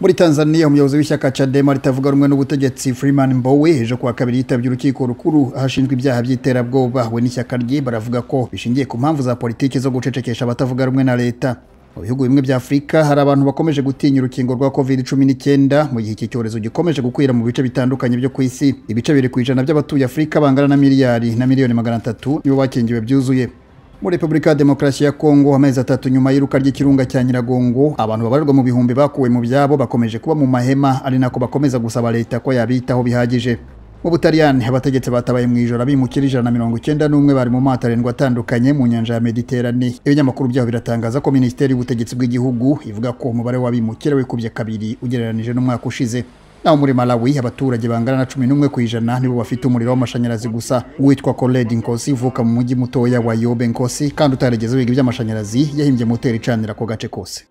Muri Tanzania umuyobozi w'ishyaka Chadema ritavuga rumwe n'ubutegetsi Freeman Mbowe ejo kuwa kabiri yitabye urukiko rukuru ahashinjwa ibyaha by'iterabwoba. We n'ishyaka rye baravuga ko bishingiye ku mpamvu za politiki zo gucecekesha abatavuga rumwe na leta. Mu bihugu bimwe bya Afrika hari abantu bakomeje gutinya urukingo rwa COVID-19 mu gihe iki cyorezo gikomeje gukwira mu bice bitandukanye byo ku isi. Ibice 2% by'abatuye Afrika bangana na miliyari na miliyoni 300 nibo bakingiwe byuzuye. Muri Republika ya Demokarasi ya Kongo amezi 3 nyuma y'iruka ry'ikirunga cya Nyiragongo, abantu babarirwa mu bihumbi bakuwe mu byabo bakomeje kuba mu mahema, ari nako bakomeza gusaba leta ko yabitaho bihagije. Mu Butaliyani abategetsi batabaye mu ijoro abimukira 191 bari mu mato 7 atandukanye mu nyanja ya Mediterane. Ibinyamakuru byaho biratangaza ko Minisiteri y'Ubutegetsi bw'igihugu ivuga ko umubare w'abimukira wikubye kabiri ugereranije n'umwaka ushize. Naho muri Malawi abaturage bangana na 11% nibo bafite umuriro w'amashanyarazi gusa. Uwitwa Koledi Nkosi uvuka mu mujyi mutoya wa Yobe Nkosi kandi utaregeze wiga iby'amashanyarazi yahimbye moteri icanira ko gace kose.